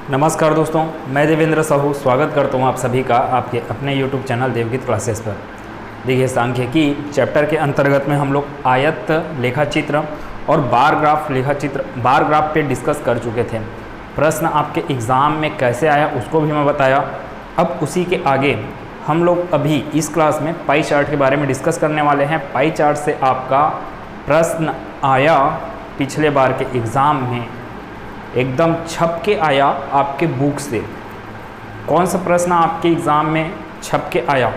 नमस्कार दोस्तों, मैं देवेंद्र साहू स्वागत करता हूं आप सभी का आपके अपने YouTube चैनल देवगीत क्लासेस पर। देखिए, सांख्यिकी चैप्टर के अंतर्गत में हम लोग आयत लेखाचित्र और बार ग्राफ पे डिस्कस कर चुके थे। प्रश्न आपके एग्ज़ाम में कैसे आया उसको भी मैं बताया। अब उसी के आगे हम लोग अभी इस क्लास में पाई चार्ट के बारे में डिस्कस करने वाले हैं। पाई चार्ट से आपका प्रश्न आया पिछले बार के एग्ज़ाम में, एकदम छप के आया आपके बुक से। कौन सा प्रश्न आपके एग्ज़ाम में छप के आया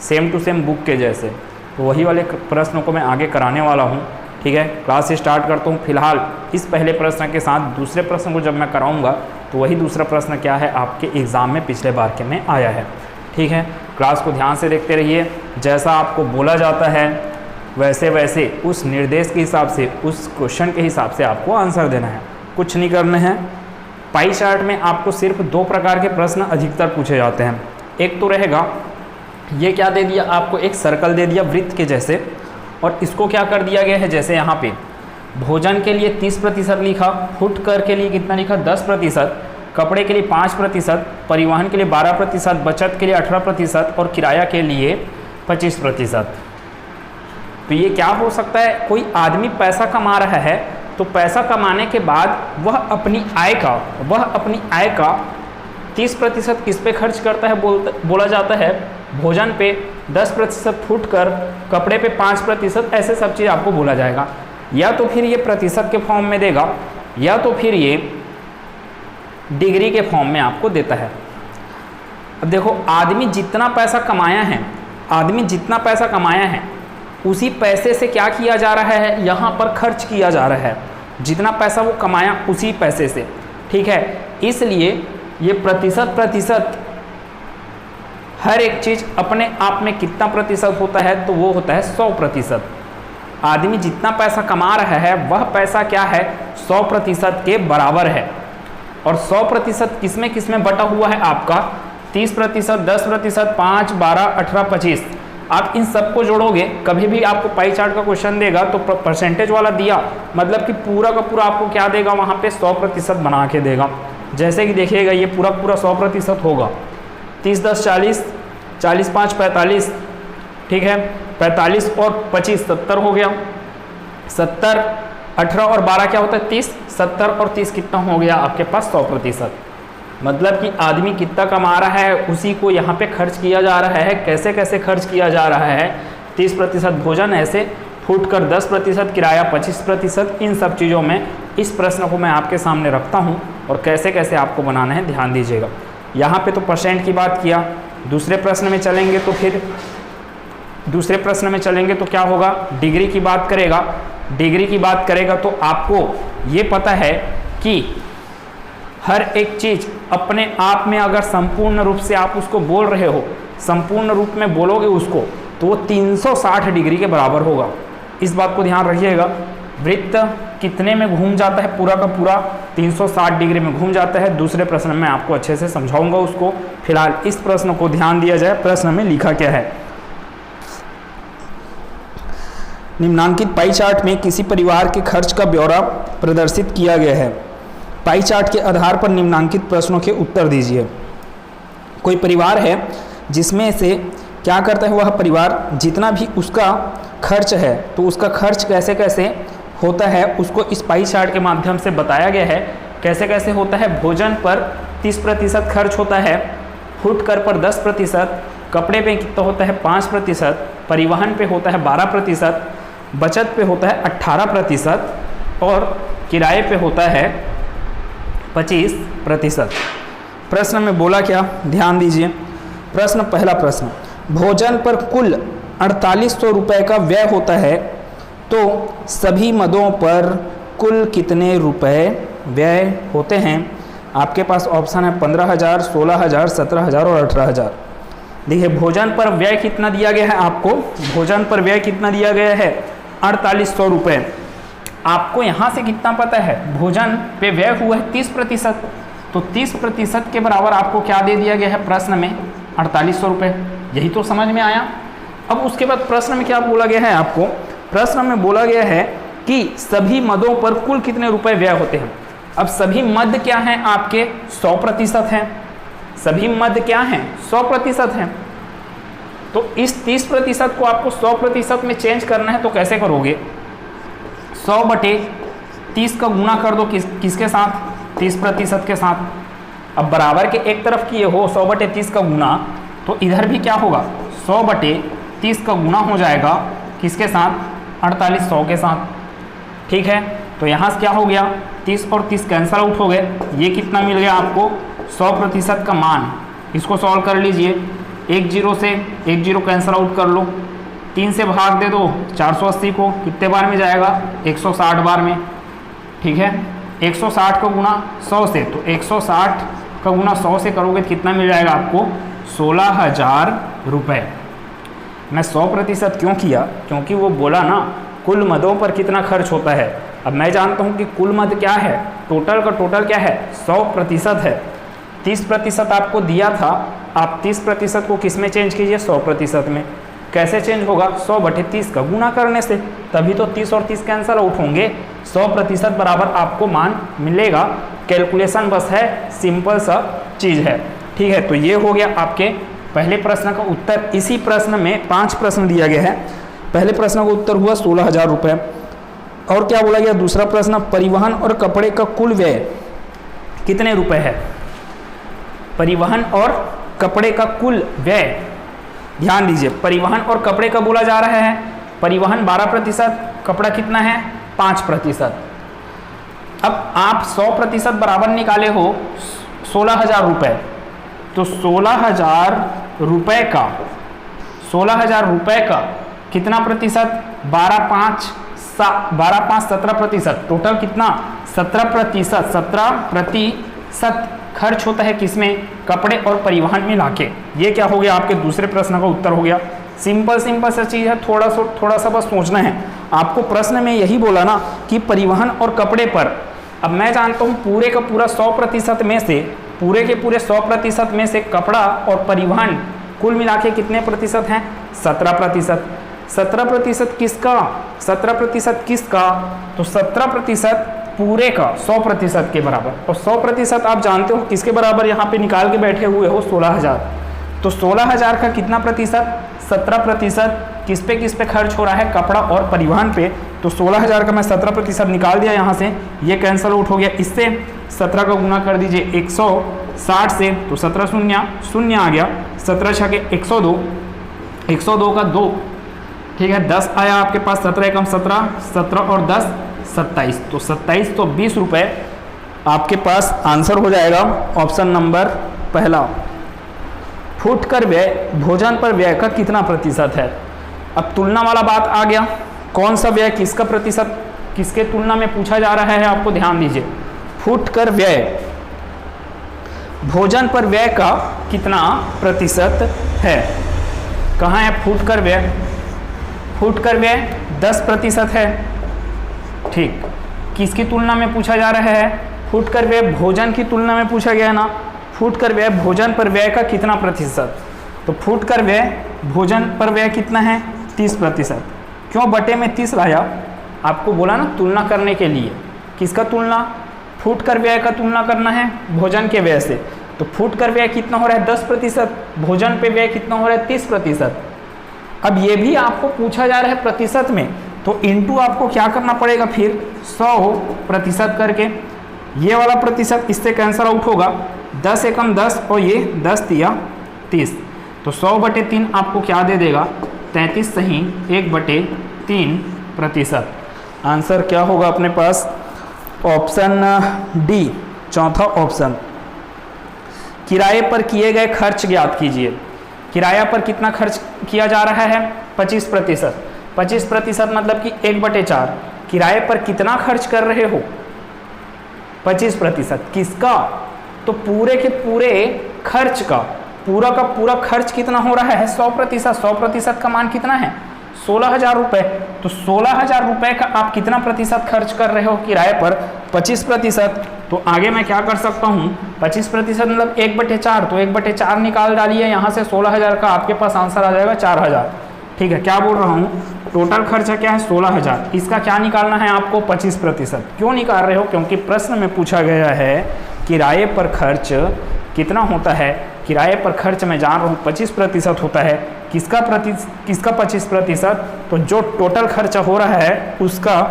सेम टू सेम बुक के जैसे, तो वही वाले प्रश्नों को मैं आगे कराने वाला हूँ। ठीक है, क्लास स्टार्ट करता हूँ। फिलहाल इस पहले प्रश्न के साथ दूसरे प्रश्न को जब मैं कराऊंगा तो वही दूसरा प्रश्न क्या है आपके एग्ज़ाम में पिछले बार के में आया है। ठीक है, क्लास को ध्यान से देखते रहिए। जैसा आपको बोला जाता है वैसे वैसे उस निर्देश के हिसाब से, उस क्वेश्चन के हिसाब से आपको आंसर देना है, कुछ नहीं करने हैं। पाई चार्ट में आपको सिर्फ दो प्रकार के प्रश्न अधिकतर पूछे जाते हैं। एक तो रहेगा, ये क्या दे दिया आपको, एक सर्कल दे दिया वृत्त के जैसे, और इसको क्या कर दिया गया है, जैसे यहाँ पे भोजन के लिए 30% लिखा, फुटकर के लिए कितना लिखा 10%, कपड़े के लिए 5%, परिवहन के लिए 12%, बचत के लिए 18% और किराया के लिए 25%। तो ये क्या हो सकता है, कोई आदमी पैसा कमा रहा है तो पैसा कमाने के बाद वह अपनी आय का 30% किस पे खर्च करता है, बोला जाता है भोजन पे 10%, फुटकर, कपड़े पे 5%, ऐसे सब चीज़ आपको बोला जाएगा। या तो फिर ये प्रतिशत के फॉर्म में देगा, या तो फिर ये डिग्री के फॉर्म में आपको देता है। अब देखो, आदमी जितना पैसा कमाया है उसी पैसे से क्या किया जा रहा है, यहाँ पर खर्च किया जा रहा है। जितना पैसा वो कमाया उसी पैसे से। ठीक है, इसलिए ये प्रतिशत हर एक चीज़ अपने आप में कितना प्रतिशत होता है, तो वो होता है 100%। आदमी जितना पैसा कमा रहा है वह पैसा क्या है, 100% के बराबर है। और 100% किसमें बटा हुआ है आपका, 30%, 10%, 5, 12, 18, 25। आप इन सबको जोड़ोगे, कभी भी आपको पाई चार्ट का क्वेश्चन देगा तो परसेंटेज वाला दिया, मतलब कि पूरा का पूरा आपको क्या देगा, वहाँ पे 100% बना के देगा। जैसे कि देखिएगा, ये पूरा 100% होगा। 30, 10, 40, 40, 5, 45। ठीक है, 45 और 25 70 हो गया। 70, 18 और 12 क्या होता है 30, 70 और 30 कितना हो गया आपके पास 100%। मतलब कि आदमी कितना कमा रहा है उसी को यहाँ पे खर्च किया जा रहा है। कैसे कैसे खर्च किया जा रहा है, 30% भोजन ऐसे, फुटकर 10%, किराया 25%। इन सब चीज़ों में इस प्रश्न को मैं आपके सामने रखता हूँ और कैसे कैसे आपको बनाना है ध्यान दीजिएगा। यहाँ पे तो परसेंट की बात किया। दूसरे प्रश्न में चलेंगे तो क्या होगा, डिग्री की बात करेगा तो आपको ये पता है कि हर एक चीज़ अपने आप में अगर संपूर्ण रूप से आप उसको बोल रहे हो, संपूर्ण रूप में बोलोगे उसको, तो वो 360 डिग्री के बराबर होगा। इस बात को ध्यान रखिएगा। वृत्त कितने में घूम जाता है, पूरा का पूरा 360 डिग्री में घूम जाता है। दूसरे प्रश्न में आपको अच्छे से समझाऊंगा उसको। फिलहाल इस प्रश्न को ध्यान दिया जाए। प्रश्न में लिखा क्या है, निम्नांकित पाई चार्ट में किसी परिवार के खर्च का ब्यौरा प्रदर्शित किया गया है। पाई चार्ट के आधार पर निम्नांकित प्रश्नों के उत्तर दीजिए। कोई परिवार है जिसमें से क्या करता है, वह परिवार जितना भी उसका खर्च है तो उसका खर्च कैसे कैसे होता है उसको इस पाई चार्ट के माध्यम से बताया गया है। कैसे कैसे होता है, भोजन पर 30% खर्च होता है, फुटकर पर 10%, कपड़े पे कितना होता है 5%, परिवहन पे होता है 12%, बचत पे होता है 18% और किराए पे होता है 25%। प्रश्न में बोला क्या, ध्यान दीजिए। पहला प्रश्न, भोजन पर कुल 4800 रुपये का व्यय होता है, तो सभी मदों पर कुल कितने रुपए व्यय होते हैं। आपके पास ऑप्शन है 15,000, 16,000, 17,000 और 18,000। देखिए, भोजन पर व्यय कितना दिया गया है आपको, भोजन पर व्यय कितना दिया गया है 4800 रुपये। आपको यहाँ से कितना पता है, भोजन पे व्यय हुआ है 30%, तो 30% के बराबर आपको क्या दे दिया गया है प्रश्न में 4800 रुपये। यही तो समझ में आया। अब उसके बाद प्रश्न में क्या बोला गया है आपको, प्रश्न में बोला गया है कि सभी मदों पर कुल कितने रुपए व्यय होते हैं। अब सभी मध्य क्या हैं आपके 100% हैं, सभी मध्य क्या हैं 100% हैं। तो इस 30% को आपको 100% में चेंज करना है, तो कैसे करोगे? 100/30 का गुणा कर दो किसके साथ? 30% के साथ। अब बराबर के एक तरफ किए हो 100/30 का गुणा, तो इधर भी क्या होगा 100/30 का गुणा हो जाएगा किसके साथ? 4800 के साथ। ठीक है, तो यहाँ से क्या हो गया 30 और 30 कैंसल आउट हो गए। ये कितना मिल गया आपको? 100% का मान। इसको सॉल्व कर लीजिए। 1 0 से 1 0 कैंसल आउट कर लो, 3 से भाग दे दो 480 को, कितने बार में जाएगा? 160 बार में। ठीक है, 160 का गुणा 100 से, तो 160 का गुणा 100 से करोगे तो कितना मिल जाएगा आपको? 16,000 रुपये। मैं 100% क्यों किया? क्योंकि वो बोला ना कुल मदों पर कितना खर्च होता है। अब मैं जानता हूँ कि कुल मद क्या है, टोटल का टोटल क्या है 100% है। 30% आपको दिया था, आप 30% को किस में चेंज कीजिए? 100% में। कैसे चेंज होगा? 100/30 का गुणा करने से, तभी तो 30 और 30 कैंसल आउट होंगे, 100% बराबर आपको मान मिलेगा। कैलकुलेशन बस है, सिंपल सा चीज़ है। ठीक है, तो ये हो गया आपके पहले प्रश्न का उत्तर। इसी प्रश्न में 5 प्रश्न दिया गया है। पहले प्रश्न का उत्तर हुआ 16,000 रुपये। और क्या बोला गया? दूसरा प्रश्न, परिवहन और कपड़े का कुल व्यय कितने रुपए है? परिवहन और कपड़े का कुल व्यय, ध्यान दीजिए, परिवहन और कपड़े का बोला जा रहा है। परिवहन 12%, कपड़ा कितना है? 5%। अब आप 100% बराबर निकाले हो 16,000 रुपये, तो 16,000 रुपये का 16,000 रुपये का कितना प्रतिशत? 12.5 17%। टोटल कितना? 17%। 17% खर्च होता है किसमें? कपड़े और परिवहन में लाके। ये क्या हो गया आपके दूसरे प्रश्न का उत्तर हो गया। सिंपल सा चीज़ है, थोड़ा सा बस सोचना है आपको। प्रश्न में यही बोला ना कि परिवहन और कपड़े पर। अब मैं जानता हूँ पूरे का पूरा 100% में से, पूरे के पूरे 100% में से कपड़ा और परिवहन कुल मिला के कितने प्रतिशत हैं? 17%। 17% किसका? 17% किसका? तो 17% पूरे का 100% के बराबर। और 100% आप जानते हो किसके बराबर यहाँ पे निकाल के बैठे हुए हो? 16,000। तो 16,000 का कितना प्रतिशत? 17% किस पे खर्च हो रहा है? कपड़ा और परिवहन पे। तो 16,000 का मैं 17% निकाल दिया यहाँ से, ये कैंसल आउट हो गया। इससे 17 का गुना कर दीजिए 160 से, तो 17 शून्य आ गया। 17 छके 102, 102 का 2, ठीक है 10 आया आपके पास। 17 एकम 17, 17 और 10 27, तो 27 तो 20 रुपये आपके पास आंसर हो जाएगा। ऑप्शन नंबर पहला। फुटकर व्यय, भोजन पर व्यय का कितना प्रतिशत है? अब तुलना वाला बात आ गया। कौन सा व्यय किसका प्रतिशत, किसके तुलना में पूछा जा रहा है? आपको ध्यान दीजिए, फुटकर व्यय, भोजन पर व्यय का कितना प्रतिशत है? कहाँ है फुटकर व्यय? फुटकर व्यय 10% है। ठीक, किसकी तुलना में पूछा जा रहा है? फुटकर व्यय भोजन की तुलना में पूछा गया है ना। फुटकर व्यय भोजन पर व्यय का कितना प्रतिशत? तो फुटकर व्यय भोजन पर व्यय कितना है? 30%। क्यों बटे में 30 लाया? आपको बोला ना तुलना करने के लिए। किसका तुलना? फुटकर व्यय का तुलना करना है भोजन के व्यय से। तो फुटकर व्यय कितना हो रहा है? 10%। भोजन पे व्यय कितना हो रहा है? 30%। अब ये भी आपको पूछा जा रहा है प्रतिशत में, तो इनटू आपको क्या करना पड़ेगा फिर? 100% करके। ये वाला प्रतिशत इससे कैंसल आउट होगा। 10 एकम 10 और ये 10 तिया 30, तो 100/3 आपको क्या दे देगा? 33 सही 1/3%। आंसर क्या होगा अपने पास? ऑप्शन डी, चौथा ऑप्शन। किराए पर किए गए खर्च ज्ञात कीजिए। किराया पर कितना खर्च किया जा रहा है? 25%। 25% मतलब कि 1/4। किराए पर कितना खर्च कर रहे हो? 25%। किसका? तो पूरे के पूरे खर्च का, पूरा का पूरा खर्च कितना हो रहा है? 100%। 100% का मान कितना है? 16,000 रुपये। तो 16,000 रुपये का आप कितना प्रतिशत खर्च कर रहे हो किराए पर? 25%। तो आगे मैं क्या कर सकता हूँ? 25% मतलब 1/4, तो 1/4 निकाल डालिए यहाँ से। 16,000 का आपके पास आंसर आ जाएगा 4,000। ठीक है, क्या बोल रहा हूँ, टोटल खर्चा क्या है 16,000, इसका क्या निकालना है आपको 25%। क्यों निकाल रहे हो, क्योंकि प्रश्न में पूछा गया है किराए पर खर्च कितना होता है। किराए पर खर्च मैं जान रहा हूँ 25% होता है। किसका 25%, तो जो टोटल खर्चा हो रहा है उसका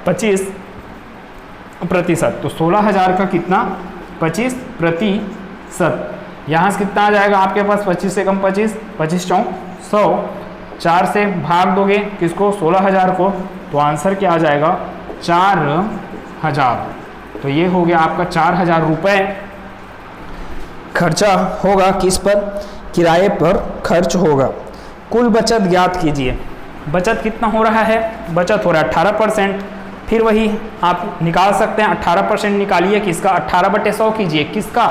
25%। तो 16,000 का कितना 25%, यहाँ से कितना आ जाएगा आपके पास, 25 से कम 25 चौक 100, 4 से भाग दोगे किसको 16,000 को, तो आंसर क्या आ जाएगा 4,000। तो ये हो गया आपका 4,000 रुपये खर्चा होगा, किस पर, किराए पर खर्च होगा। कुल बचत ज्ञात कीजिए। बचत कितना हो रहा है, बचत हो रहा है 18%। फिर वही आप निकाल सकते हैं, 18% निकालिए, किसका 18/100 कीजिए, किसका,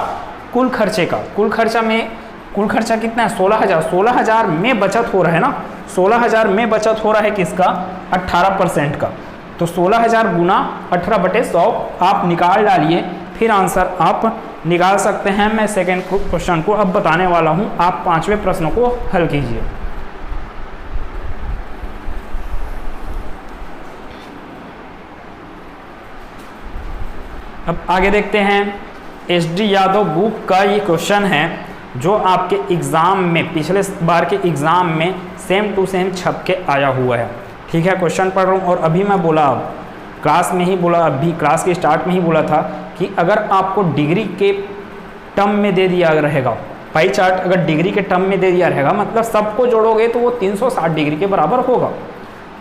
कुल खर्चे का। कुल खर्चा कितना है 16,000, 16,000 में बचत हो रहा है ना, 16,000 में बचत हो रहा है किसका 18% का। तो 16,000 गुना 18/100 आप निकाल डालिए, फिर आंसर आप निकाल सकते हैं। मैं सेकेंड क्वेश्चन को अब बताने वाला हूं, आप 5वें प्रश्न को हल कीजिए। अब आगे देखते हैं, SD यादव बुक का ये क्वेश्चन है जो आपके एग्ज़ाम में, पिछले बार के एग्ज़ाम में सेम टू सेम छप के आया हुआ है। ठीक है, क्वेश्चन पढ़ रहा हूँ। और अभी मैं बोला, क्लास में ही बोला, अभी क्लास के स्टार्ट में ही बोला था कि अगर आपको डिग्री के टर्म में दे दिया रहेगा, पाई चार्ट अगर डिग्री के टर्म में दे दिया रहेगा, मतलब सबको जोड़ोगे तो वो 360 डिग्री के बराबर होगा।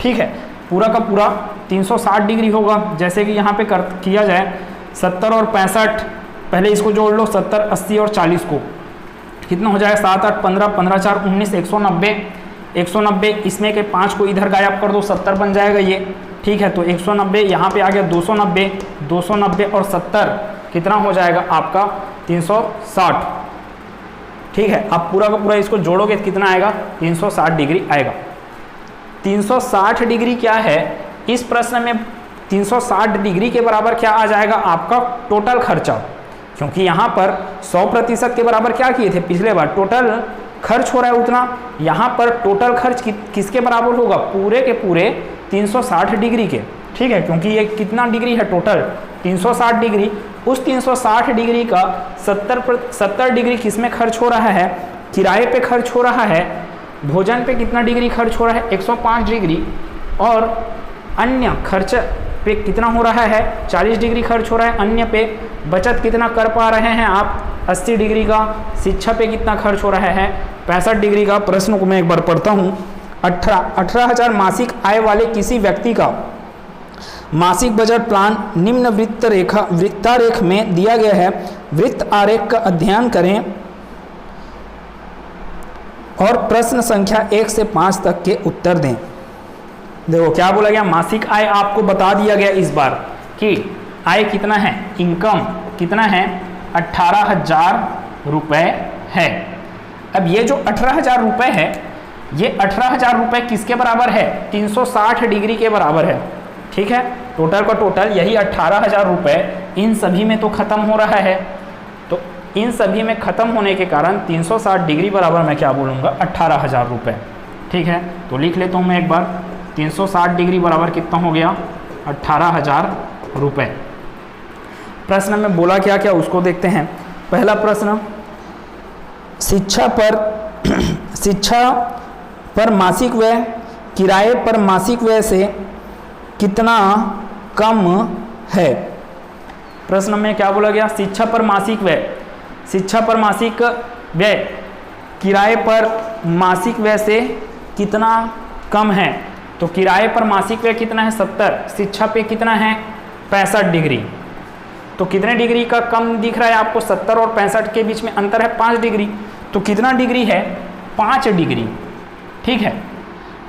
ठीक है, पूरा का पूरा 360 डिग्री होगा। जैसे कि यहाँ पे किया जाए 70 और 65, पहले इसको जोड़ लो, 70, 80 और 40 को, कितना हो जाएगा 7, 8, 15, 15, 4, 19, 190। इसमें के 5 को इधर गायब कर दो, 70 बन जाएगा ये। ठीक है, तो 190 यहाँ पे आ गया, 290 और 70 कितना हो जाएगा आपका 360। ठीक है, आप पूरा का पूरा इसको जोड़ोगे तो कितना आएगा 360 डिग्री आएगा। 360 डिग्री क्या है, इस प्रश्न में 360 डिग्री के बराबर क्या आ जाएगा आपका टोटल खर्चा, क्योंकि यहाँ पर 100% के बराबर क्या किए थे पिछले बार, टोटल खर्च हो रहा है उतना। यहाँ पर टोटल खर्च किसके बराबर होगा, पूरे के पूरे 360 डिग्री के। ठीक है, क्योंकि ये कितना डिग्री है टोटल 360 डिग्री, उस 360 डिग्री का 70 डिग्री किस में खर्च हो रहा है, किराए पे खर्च हो रहा है। भोजन पे कितना डिग्री खर्च हो रहा है 105 डिग्री, और अन्य खर्च पे कितना हो रहा है 40 डिग्री खर्च हो रहा है। अन्य पे बचत कितना कर पा रहे हैं आप 80 डिग्री का। शिक्षा पे कितना खर्च हो रहा है 65 डिग्री का। प्रश्न को मैं एक बार पढ़ता हूँ। 18,000 मासिक आय वाले किसी व्यक्ति का मासिक बजट प्लान निम्न वृत्तारेख में दिया गया है। वृत्त आरेख का अध्ययन करें और प्रश्न संख्या 1 से 5 तक के उत्तर दें। देखो क्या बोला गया, मासिक आय आपको बता दिया गया इस बार कि आय कितना है, इनकम कितना है 18,000 रुपये है। अब ये जो 18,000 रुपये है, ये 18,000 रुपये किसके बराबर है 360 डिग्री के बराबर है। ठीक है, टोटल का टोटल यही 18,000 रुपये इन सभी में तो खत्म हो रहा है। तो इन सभी में खत्म होने के कारण 360 डिग्री बराबर मैं क्या बोलूँगा 18,000 रुपये। ठीक है, तो लिख लेता हूँ मैं एक बार, 360 डिग्री बराबर कितना हो गया 18,000 रुपये। प्रश्न में बोला क्या क्या उसको देखते हैं। पहला प्रश्न, शिक्षा पर मासिक व्यय किराए पर मासिक व्यय से कितना कम है। प्रश्न में क्या बोला गया, शिक्षा पर मासिक व्यय किराए पर मासिक व्यय से कितना कम है। तो किराए पर मासिक व्यय कितना है 70, शिक्षा पे कितना है 65 डिग्री। तो कितने डिग्री का कम दिख रहा है आपको, 70 और 65 के बीच में अंतर है 5 डिग्री। तो कितना डिग्री है 5 डिग्री। ठीक है,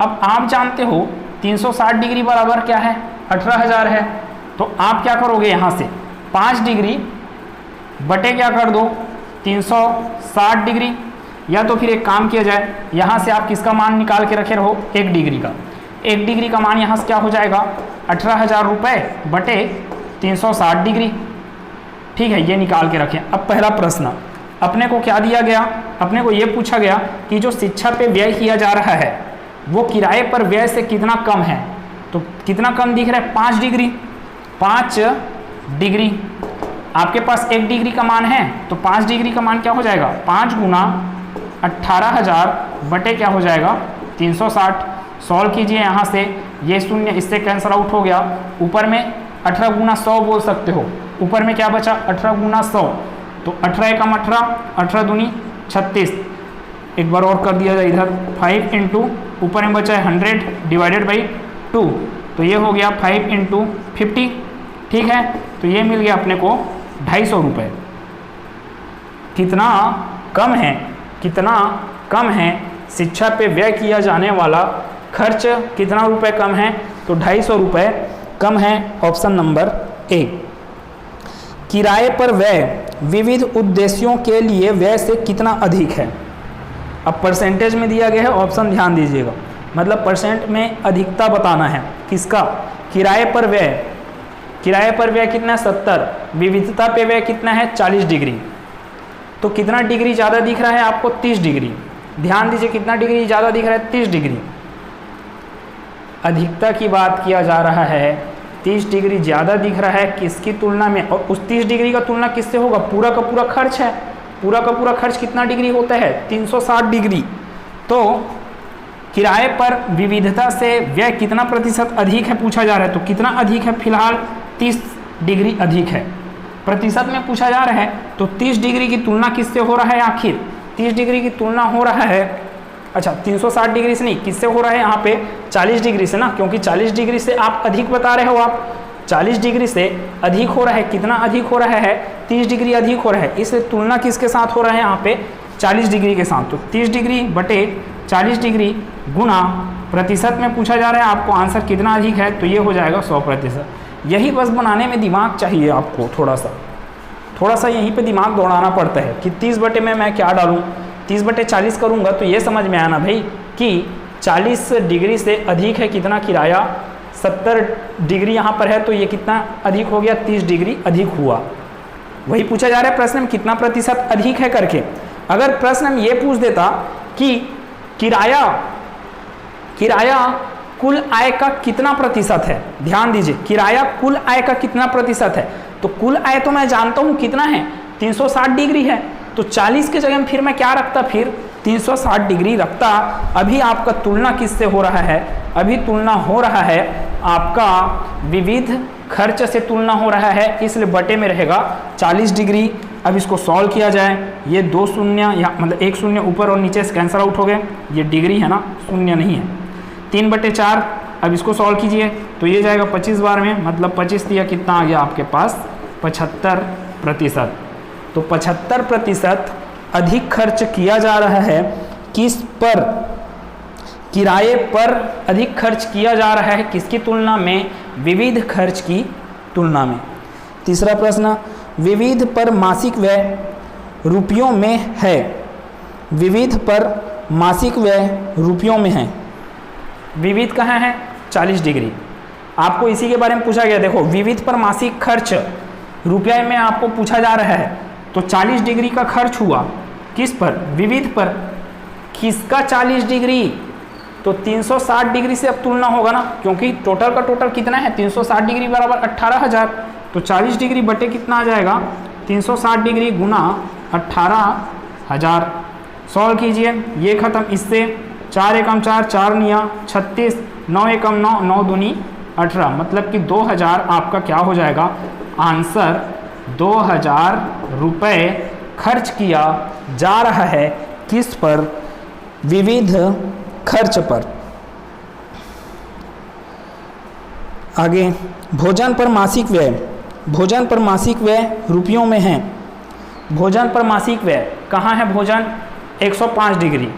अब आप जानते हो 360 डिग्री बराबर क्या है 18,000 है। तो आप क्या करोगे, यहाँ से 5 डिग्री बटे क्या कर दो 360 डिग्री, या तो फिर एक काम किया जाए, यहाँ से आप किसका मान निकाल के रखे रहो 1 डिग्री का। 1 डिग्री का मान यहाँ से क्या हो जाएगा 18,000 रुपये बटे 360 डिग्री। ठीक है, ये निकाल के रखें। अब पहला प्रश्न अपने को क्या दिया गया, अपने को ये पूछा गया कि जो शिक्षा पे व्यय किया जा रहा है, वो किराए पर व्यय से कितना कम है। तो कितना कम दिख रहा है, 5 डिग्री। 5 डिग्री, आपके पास 1 डिग्री का मान है, तो 5 डिग्री का मान क्या हो जाएगा, 5 गुना 18,000 बटे क्या हो जाएगा 360। सॉल्व कीजिए यहाँ से, ये शून्य इससे कैंसिल आउट हो गया। ऊपर में 18 गुना 100 बोल सकते हो, ऊपर में क्या बचा 18 गुना 100, तो 18 एकम 18, 18 दूनी 36। एक बार और कर दिया जाए इधर, 5 इंटू ऊपर में बचा है 100 डिवाइडेड बाई 2, तो ये हो गया 5 इंटू 50। ठीक है, तो ये मिल गया अपने को 250 रुपये। कितना कम है, कितना कम है शिक्षा पे व्यय किया जाने वाला खर्च, कितना रुपए कम है, तो 250 रुपये कम है। Option number A. किराए पर व्यय विविध उद्देश्यों के लिए व्यय से कितना अधिक है। अब परसेंटेज में दिया गया है, ऑप्शन ध्यान दीजिएगा, मतलब परसेंट में अधिकता बताना है किसका, किराए पर व्यय। किराए पर व्यय कितना है 70, विविधता पे व्यय कितना है 40 डिग्री। तो कितना डिग्री ज़्यादा दिख रहा है आपको, 30 डिग्री। ध्यान दीजिए कितना डिग्री ज़्यादा दिख रहा है, 30 डिग्री। अधिकता की बात किया जा रहा है, 30 डिग्री ज़्यादा दिख रहा है किसकी तुलना में, और उस 30 डिग्री का तुलना किससे होगा, पूरा का पूरा खर्च है। पूरा का पूरा खर्च कितना डिग्री होता है 360 डिग्री। तो किराए पर विविधता से व्यय कितना प्रतिशत अधिक है पूछा जा रहा है, तो कितना अधिक है, फिलहाल 30 डिग्री अधिक है। प्रतिशत में पूछा जा रहा है, तो 30 डिग्री की तुलना किससे हो रहा है, आखिर 30 डिग्री की तुलना हो रहा है, अच्छा 360 डिग्री से नहीं, किससे हो रहा है यहाँ पे 40 डिग्री से ना, क्योंकि 40 डिग्री से आप अधिक बता रहे हो, आप 40 डिग्री से अधिक हो रहा है। कितना अधिक हो रहा है, 30 डिग्री अधिक हो रहा है, इसलिए तुलना किसके साथ हो रहा है यहाँ पे 40 डिग्री के साथ। तो 30 डिग्री बटे 40 डिग्री गुना प्रतिशत में पूछा जा रहा है आपको आंसर कितना अधिक है, तो ये हो जाएगा 100%। यही बस बनाने में दिमाग चाहिए आपको, थोड़ा सा यहीं पे दिमाग दौड़ाना पड़ता है कि 30 बटे में मैं क्या डालूँ, 30 बटे 40 करूँगा तो ये समझ में आना भाई कि 40 डिग्री से अधिक है कितना किराया, 70 डिग्री यहाँ पर है, तो ये कितना अधिक हो गया, 30 डिग्री अधिक हुआ। वही पूछा जा रहा है प्रश्न में कितना प्रतिशत अधिक है करके। अगर प्रश्न में ये पूछ देता कि किराया कुल आय का कितना प्रतिशत है, ध्यान दीजिए किराया कुल आय का कितना प्रतिशत है, तो कुल आय तो मैं जानता हूँ कितना है 360 डिग्री है, तो 40 के जगह फिर मैं क्या रखता, फिर 360 डिग्री रखता। अभी आपका तुलना किससे हो रहा है, अभी तुलना हो रहा है आपका विविध खर्च से तुलना हो रहा है, इसलिए बटे में रहेगा 40 डिग्री। अब इसको सॉल्व किया जाए, ये 2 शून्य या मतलब 1 शून्य ऊपर और नीचे से कैंसिल आउट हो गए, ये डिग्री है ना, शून्य नहीं है। 3/4, अब इसको सॉल्व कीजिए तो ये जाएगा 25 बार में, मतलब 25 दिया, कितना आ गया आपके पास 75%। तो 75% अधिक खर्च किया जा रहा है किस पर, किराए पर अधिक खर्च किया जा रहा है किसकी तुलना में, विविध खर्च की तुलना में। तीसरा प्रश्न, विविध पर मासिक व्यय रुपयों में है, विविध पर मासिक व्यय रुपयों में है, विविध कहाँ है 40 डिग्री। आपको इसी के बारे में पूछा गया, देखो विविध पर मासिक खर्च रुपये में आपको पूछा जा रहा है, तो 40 डिग्री का खर्च हुआ किस पर, विविध पर। किसका 40 डिग्री, तो 360 डिग्री से अब तुलना होगा ना, क्योंकि टोटल का टोटल कितना है 360 डिग्री बराबर 18,000, तो 40 डिग्री बटे कितना आ जाएगा 360 डिग्री गुना 18,000। सॉल्व कीजिए, ये खत्म इससे, 4 एकम 4, 4 निया 36, 9 एकम 9, 9 दूनी 18, मतलब कि 2000 आपका क्या हो जाएगा आंसर, 2000 रुपये खर्च किया जा रहा है किस पर, विविध खर्च पर। आगे, भोजन पर मासिक व्यय, भोजन पर मासिक व्यय रुपयों में है, भोजन पर मासिक व्यय कहाँ है, भोजन 105 डिग्री।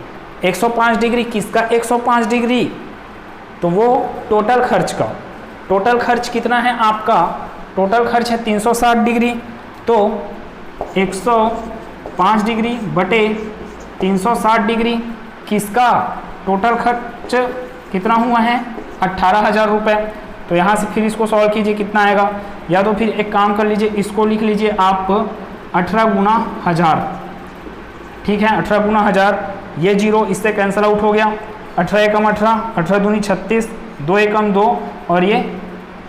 105 डिग्री किसका 105 डिग्री, तो वो टोटल खर्च का, टोटल खर्च कितना है आपका, टोटल खर्च है 360 डिग्री, तो 105 डिग्री बटे 360 डिग्री किसका टोटल खर्च कितना हुआ है 18,000 रुपये। तो यहाँ से फिर इसको सॉल्व कीजिए कितना आएगा, या तो फिर एक काम कर लीजिए, इसको लिख लीजिए आप 18 गुना 1000, ठीक है 18 गुना 1000, ये 0 इससे कैंसिल आउट हो गया, 18 एकम 18, 18 दूनी 36, 2 एकम 2 और ये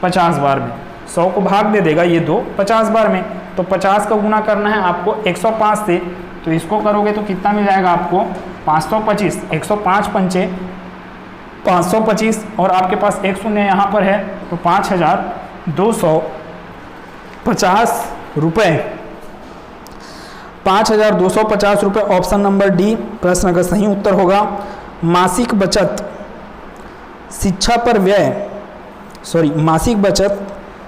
50 बार में। 100 को भाग दे देगा ये 2 50 बार में, तो 50 का गुना करना है आपको 105 से, तो इसको करोगे तो कितना मिल जाएगा आपको 525। 105 पंचे 525 और आपके पास एक शून्य यहाँ पर है तो 5250 रुपये, 5250 रुपये। ऑप्शन नंबर डी प्रश्न का सही उत्तर होगा। मासिक बचत शिक्षा पर व्यय मासिक बचत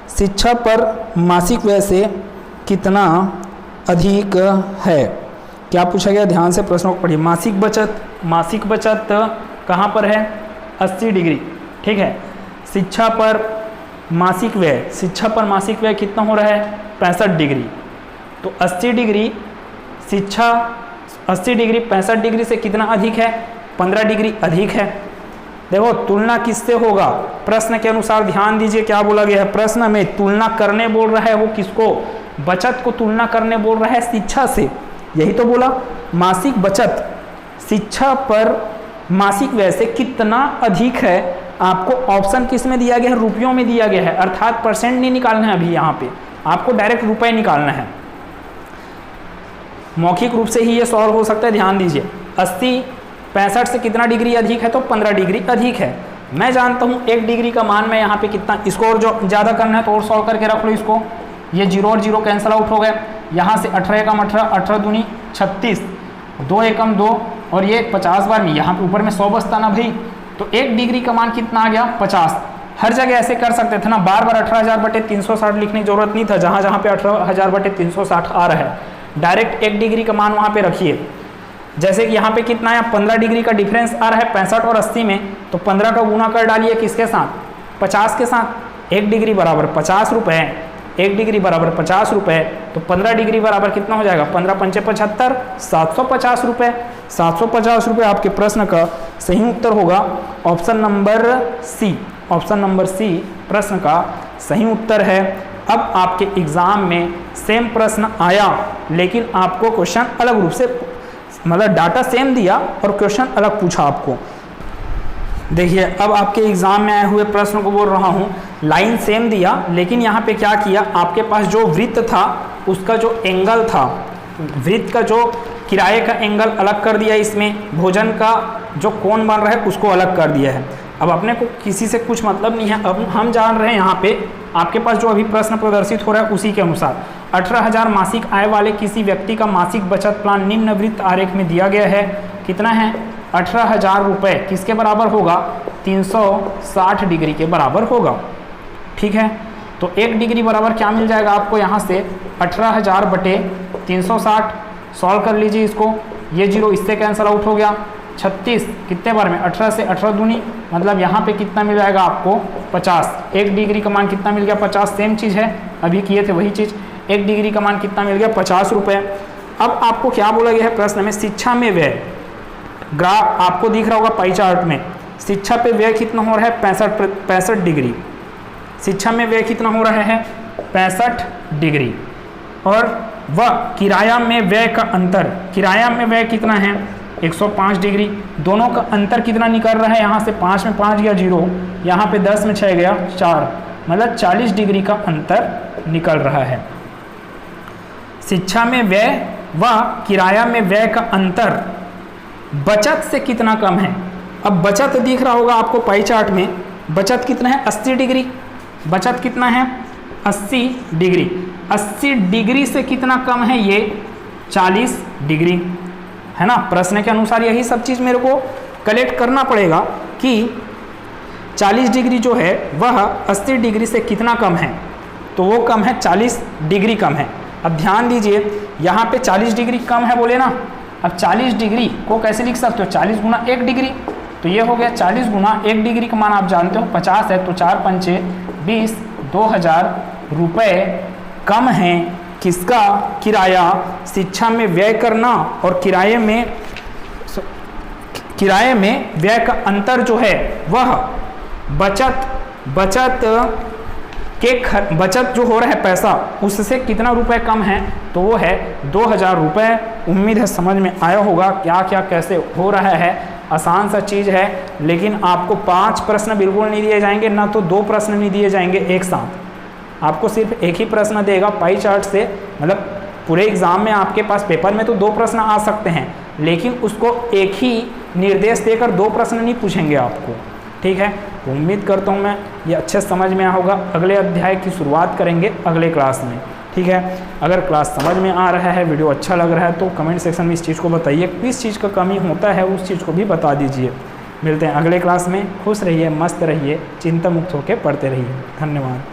शिक्षा पर मासिक व्यय से कितना अधिक है? क्या पूछा गया? ध्यान से प्रश्नों को पढ़िए। मासिक बचत कहाँ पर है? 80 डिग्री, ठीक है। शिक्षा पर मासिक व्यय कितना हो रहा है? 65 डिग्री। तो 80 डिग्री 65 डिग्री से कितना अधिक है? 15 डिग्री अधिक है। देखो तुलना किससे होगा? प्रश्न के अनुसार ध्यान दीजिए क्या बोला गया है। प्रश्न में तुलना करने बोल रहा है वो किसको? बचत को तुलना करने बोल रहा है शिक्षा से, यही तो बोला। मासिक बचत शिक्षा पर मासिक व्यय से कितना अधिक है, आपको ऑप्शन किस में दिया गया है? रुपयों में दिया गया है, अर्थात परसेंट नहीं निकालना है अभी यहाँ पे, आपको डायरेक्ट रुपए निकालना है। मौखिक रूप से ही ये सॉल्व हो सकता है, ध्यान दीजिए। 80 65 से कितना डिग्री अधिक है? तो 15 डिग्री अधिक है। मैं जानता हूँ 1 डिग्री का मान में यहाँ पे कितना, इसको और जो ज़्यादा करना है तो और सॉल्व करके रख लो इसको। ये 0 और 0 कैंसिल आउट हो गए। यहाँ से 18 एकम 18, 18 दूनी 36, 2 एकम 2 और ये 50 बार में, यहाँ पे ऊपर में 100 बचता ना भाई, तो 1 डिग्री का मान कितना आ गया? 50। हर जगह ऐसे कर सकते थे ना, बार बार 18,000/360 लिखने की जरूरत नहीं था, जहाँ जहाँ पे 18,000/360 आ रहा है डायरेक्ट 1 डिग्री का मान वहाँ पे रखिए। जैसे कि यहाँ पे कितना है? 15 डिग्री का डिफरेंस आ रहा है 65 और 80 में, तो 15 का गुना कर डालिए किसके साथ? 50 के साथ। 1 डिग्री बराबर 50 रुपये, 1 डिग्री बराबर 50 रुपये, तो 15 डिग्री बराबर कितना हो जाएगा? 15 पंचे 75, 750 रुपये। 750 रुपये आपके प्रश्न का सही उत्तर होगा। Option number C, option number C प्रश्न का सही उत्तर है। अब आपके एग्जाम में सेम प्रश्न आया, लेकिन आपको क्वेश्चन अलग रूप से, मतलब डाटा सेम दिया और क्वेश्चन अलग पूछा आपको। देखिए अब आपके एग्जाम में आए हुए प्रश्न को बोल रहा हूँ, लाइन सेम दिया, लेकिन यहाँ पे क्या किया, आपके पास जो वृत्त था उसका जो एंगल था, वृत्त का जो किराए का एंगल अलग कर दिया, इसमें भोजन का जो कोण बन रहा है उसको अलग कर दिया है। अब अपने को किसी से कुछ मतलब नहीं है, अब हम जान रहे हैं यहाँ पे आपके पास जो अभी प्रश्न प्रदर्शित हो रहा है उसी के अनुसार 18,000 मासिक आय वाले किसी व्यक्ति का मासिक बचत प्लान निम्नवृत्त आरेख में दिया गया है। कितना है? 18,000 रुपये किसके बराबर होगा? 360 डिग्री के बराबर होगा, ठीक है। तो 1 डिग्री बराबर क्या मिल जाएगा आपको यहाँ से? 18,000/360। सॉल्व कर लीजिए इसको, ये 0 इससे कैंसिल आउट हो गया। 36 कितने बार में? 18 से 18 दूनी, मतलब यहाँ पे कितना मिल जाएगा आपको? 50। 1 डिग्री का मान कितना मिल गया? 50। सेम चीज़ है, अभी किए थे वही चीज़। 1 डिग्री का मान कितना मिल गया? 50 रुपये। अब आपको क्या बोला गया है प्रश्न में? शिक्षा में व्यय, ग्राफ आपको दिख रहा होगा पाई चार्ट में, शिक्षा पे व्यय कितना हो रहा है? 65 डिग्री। शिक्षा में व्यय कितना हो रहा है? 65 डिग्री। और वह किराया में व्यय का अंतर, किराया में व्यय कितना है? 105 डिग्री। दोनों का अंतर कितना निकल रहा है? यहाँ से 5 में 5 गया 0, यहाँ पे 10 में 6 गया 4, मतलब 40 डिग्री का अंतर निकल रहा है। शिक्षा में व्यय व किराया में व्यय का अंतर बचत से कितना कम है? अब बचत दिख रहा होगा आपको पाई चार्ट में, बचत कितना है? 80 डिग्री। बचत कितना है? 80 डिग्री। 80 डिग्री से कितना कम है? ये 40 डिग्री, है ना। प्रश्न के अनुसार यही सब चीज़ मेरे को कलेक्ट करना पड़ेगा कि 40 डिग्री जो है वह 80 डिग्री से कितना कम है, तो वो कम है 40 डिग्री कम है। अब ध्यान दीजिए यहाँ पे 40 डिग्री कम है बोले ना, अब 40 डिग्री को कैसे लिख सकते हो? 40 गुना 1 डिग्री, तो ये हो गया 40 गुना 1 डिग्री का मान आप जानते हो 50 है, तो 4 पंचे 20, 2000 रुपये कम है किसका? किराया। शिक्षा में व्यय करना और किराए में व्यय का अंतर जो है वह बचत जो हो रहा है पैसा उससे कितना रुपए कम है, तो वो है 2000 रुपये। उम्मीद है समझ में आया होगा क्या क्या कैसे हो रहा है। आसान सा चीज़ है, लेकिन आपको 5 प्रश्न बिल्कुल नहीं दिए जाएंगे, ना तो 2 प्रश्न नहीं दिए जाएंगे एक साथ। आपको सिर्फ एक ही प्रश्न देगा पाई चार्ट से, मतलब पूरे एग्ज़ाम में आपके पास पेपर में तो 2 प्रश्न आ सकते हैं, लेकिन उसको एक ही निर्देश देकर 2 प्रश्न नहीं पूछेंगे आपको। ठीक है, तो उम्मीद करता हूँ मैं ये अच्छे समझ में आया होगा। अगले अध्याय की शुरुआत करेंगे अगले क्लास में। ठीक है, अगर क्लास समझ में आ रहा है, वीडियो अच्छा लग रहा है तो कमेंट सेक्शन में इस चीज़ को बताइए, किस चीज़ का कमी होता है उस चीज़ को भी बता दीजिए। मिलते हैं अगले क्लास में। खुश रहिए, मस्त रहिए, चिंता मुक्त होकर पढ़ते रहिए। धन्यवाद।